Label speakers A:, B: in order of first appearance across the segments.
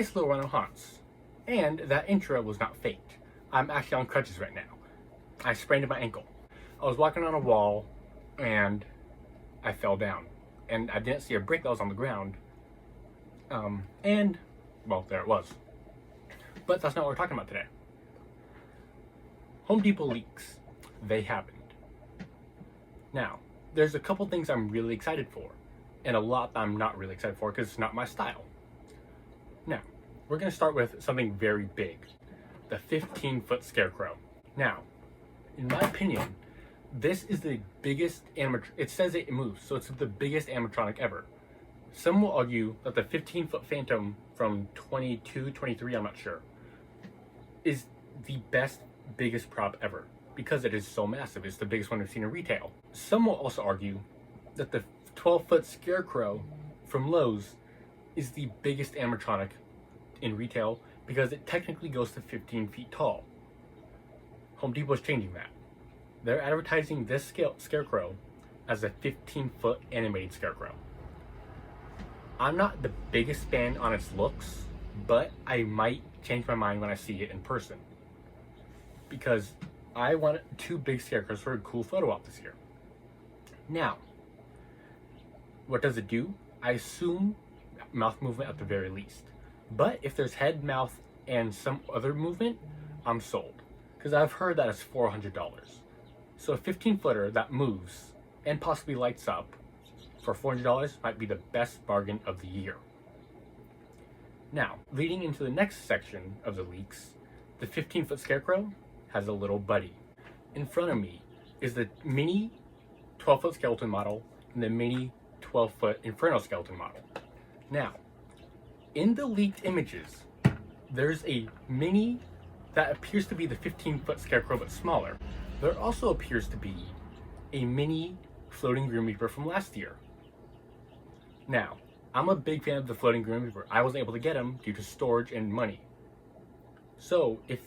A: It's Lil Rhino Haunts. And that intro was not faked. I'm actually on crutches right now. I sprained my ankle. I was walking on a wall and I fell down. And I didn't see a brick that was on the ground. Well, there it was. But that's not what we're talking about today. Home Depot leaks. They happened. Now, there's a couple things I'm really excited for, and a lot I'm not really excited for because it's not my style. Now, we're going to start with something very big, the 15-foot scarecrow. Now, in my opinion, this is the biggest it says it moves, so it's the biggest animatronic ever. Some will argue that the 15-foot Phantom from 22, 23, I'm not sure, is the biggest prop ever because it is so massive. It's the biggest one we've seen in retail. Some will also argue that the 12-foot Scarecrow from Lowe's is the biggest animatronic in retail because it technically goes to 15 feet tall. Home Depot's changing that. They're advertising this Scarecrow as a 15-foot animated Scarecrow. I'm not the biggest fan on its looks, but I might change my mind when I see it in person. Because I want 2 big Scarecrows for a cool photo op this year. Now, what does it do? I assume mouth movement at the very least. But if there's head, mouth, and some other movement, I'm sold. Because I've heard that it's $400. So a 15-footer that moves and possibly lights up for $400 might be the best bargain of the year. Now, leading into the next section of the leaks, the 15-foot Scarecrow has a little buddy. In front of me is the mini 12-foot skeleton model and the mini 12-foot Inferno skeleton model. Now, in the leaked images, there's a mini that appears to be the 15-foot Scarecrow but smaller. There also appears to be a mini floating Grim Reaper from last year. Now, I'm a big fan of the floating Grim Reaper. I wasn't able to get him due to storage and money. So if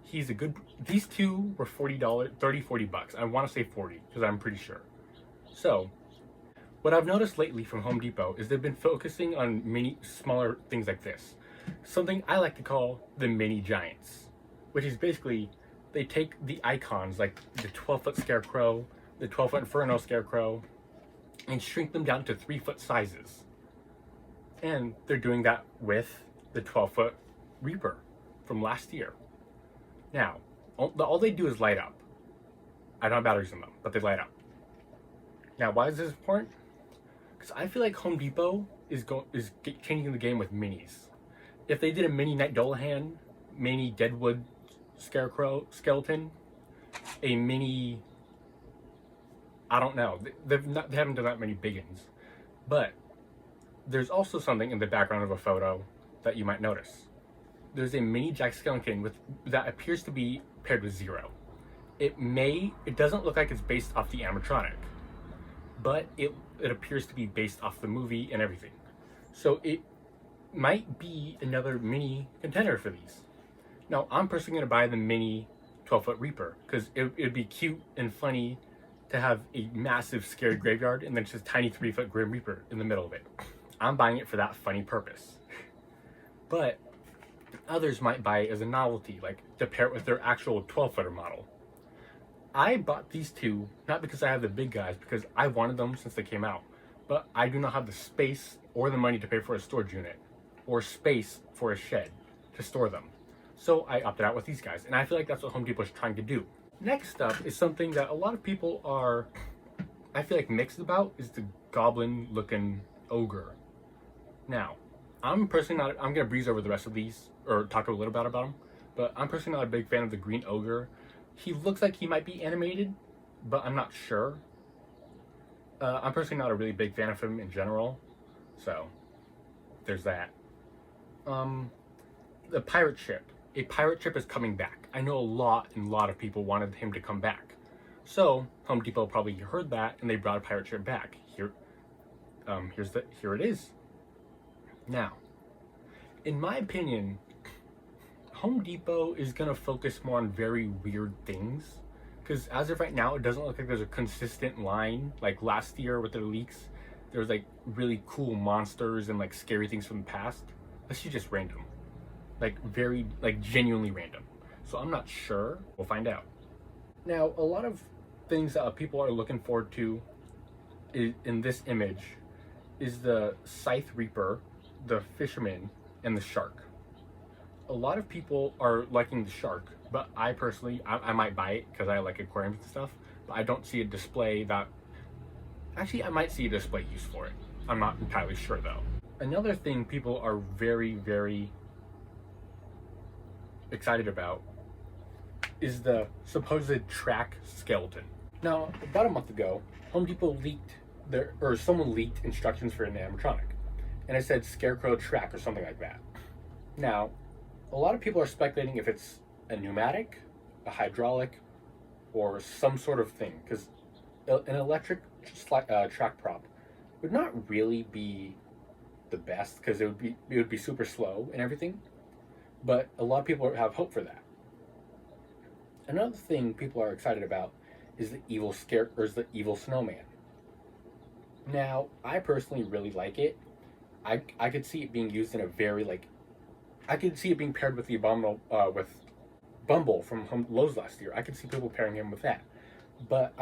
A: he's a good, these two were $40 bucks. I want to say 40 because I'm pretty sure. So what I've noticed lately from Home Depot is they've been focusing on smaller things like this. Something I like to call the mini giants, which is basically they take the icons like the 12-foot Scarecrow, the 12-foot Inferno Scarecrow, and shrink them down to 3-foot sizes. And they're doing that with the 12-foot Reaper from last year. Now, all they do is light up. I don't have batteries in them, but they light up. Now, why is this important? Because I feel like Home Depot is changing the game with minis. If they did a mini Night Dolahan, mini Deadwood Scarecrow skeleton, a mini, I don't know, they haven't done that many biggins, but there's also something in the background of a photo that you might notice. There's a mini Jack Skellington that appears to be paired with Zero. It doesn't look like it's based off the animatronic, but it appears to be based off the movie and everything. So it might be another mini contender for these. Now, I'm personally going to buy the mini 12-foot Reaper because it'd be cute and funny to have a massive scary graveyard and then just a tiny 3-foot Grim Reaper in the middle of it. I'm buying it for that funny purpose. But others might buy it as a novelty, like to pair it with their actual 12-footer model. I bought these two not because I have the big guys, because I wanted them since they came out, but I do not have the space or the money to pay for a storage unit or space for a shed to store them. So I opted out with these guys, and I feel like that's what Home Depot is trying to do. Next up is something that a lot of people are, I feel like, mixed about, is the goblin-looking ogre. Now, I'm going to breeze over the rest of these, or talk a little bit about them, but I'm personally not a big fan of the green ogre. He looks like he might be animated, but I'm not sure. I'm personally not a really big fan of him in general, so there's that. The pirate ship. A pirate ship is coming back. I know a lot of people wanted him to come back. So Home Depot probably heard that and they brought a pirate ship back. Here it is. Now, in my opinion, Home Depot is gonna focus more on very weird things. Because as of right now, it doesn't look like there's a consistent line. Like last year with their leaks, there was like really cool monsters and like scary things from the past. This is just random. like genuinely random. So I'm not sure. We'll find out. Now, a lot of things that people are looking forward to in this image is the Scythe Reaper, the Fisherman, and the Shark. A lot of people are liking the Shark, but I personally, I might buy it because I like aquariums and stuff, but I don't see a display that... Actually, I might see a display use for it. I'm not entirely sure though. Another thing people are very, very excited about is the supposed track skeleton. Now, about a month ago, Home Depot leaked someone leaked instructions for an animatronic, and it said Scarecrow track or something like that. Now, a lot of people are speculating if it's a pneumatic, a hydraulic, or some sort of thing, because an electric track prop would not really be the best, because it would be super slow and everything. But a lot of people have hope for that. Another thing people are excited about is the evil snowman. Now, I personally really like it. I could see it being used in a very I could see it being paired with the with Bumble from Lowe's last year. I could see people pairing him with that. But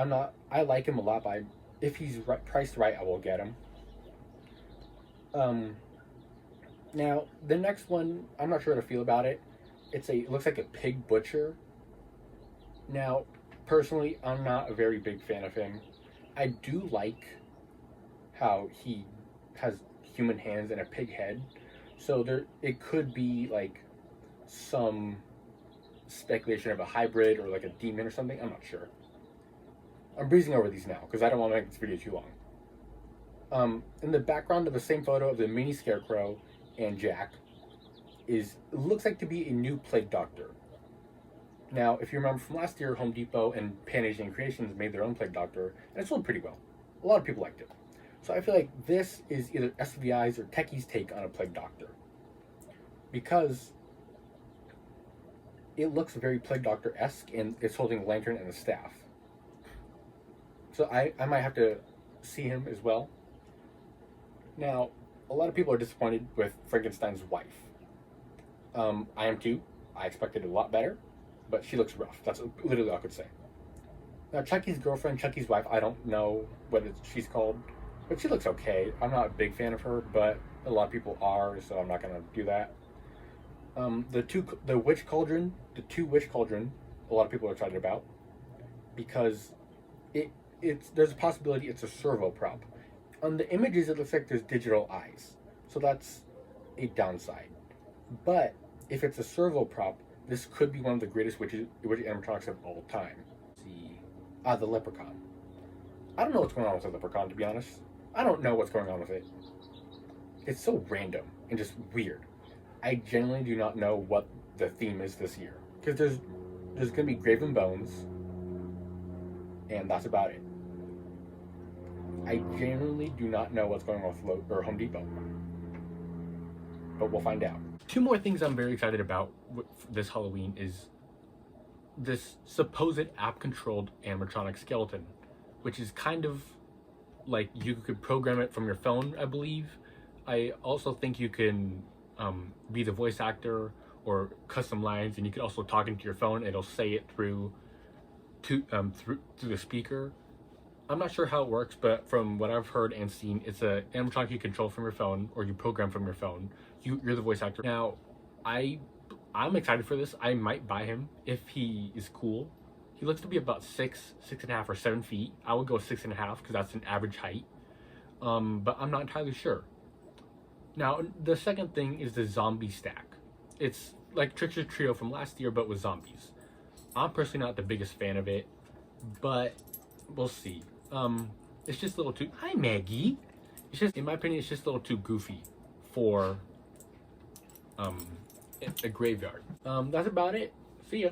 A: I like him a lot. If he's priced right, I will get him. Now, the next one, I'm not sure how to feel about it. It looks like a pig butcher. Now, personally, I'm not a very big fan of him. I do like how he has human hands and a pig head. So it could be like some speculation of a hybrid or like a demon or something. I'm not sure. I'm breezing over these now because I don't want to make this video too long. In the background of the same photo of the mini Scarecrow and Jack looks like to be a new Plague Doctor. Now, if you remember from last year, Home Depot and Pan-Asian Creations made their own Plague Doctor, and it sold pretty well. A lot of people liked it. So I feel like this is either SVI's or Techie's take on a Plague Doctor, because it looks very Plague Doctor-esque, and it's holding a lantern and a staff. So I might have to see him as well. Now, a lot of people are disappointed with Frankenstein's wife. I am too. I expected a lot better, but she looks rough. That's literally all I could say. Now, Chucky's girlfriend, Chucky's wife, I don't know what she's called, but she looks okay. I'm not a big fan of her, but a lot of people are, so I'm not going to do that. The two witch cauldron, a lot of people are excited about, because there's a possibility it's a servo prop. On the images, it looks like there's digital eyes, so that's a downside. But if it's a servo prop, this could be one of the greatest witch animatronics of all time. The Leprechaun. I don't know what's going on with the Leprechaun, to be honest. I don't know what's going on with it. It's so random and just weird. I genuinely do not know what the theme is this year, because there's going to be Graven Bones, and that's about it. I genuinely do not know what's going on with Home Depot, but we'll find out. Two more things I'm very excited about this Halloween is this supposed app-controlled animatronic skeleton, which is kind of like you could program it from your phone, I believe. I also think you can be the voice actor or custom lines, and you can also talk into your phone. It'll say it through the speaker. I'm not sure how it works, but from what I've heard and seen, it's an animatronic you control from your phone, or you program from your phone. You're the voice actor. Now, I'm excited for this. I might buy him if he is cool. He looks to be about 6.5 or 7 feet. I would go 6.5 because that's an average height. But I'm not entirely sure. Now, the second thing is the zombie stack. It's like Trickster Trio from last year, but with zombies. I'm personally not the biggest fan of it, but we'll see. It's just a little too... Hi, Maggie! It's just, in my opinion, it's just a little too goofy for a graveyard. That's about it. See ya.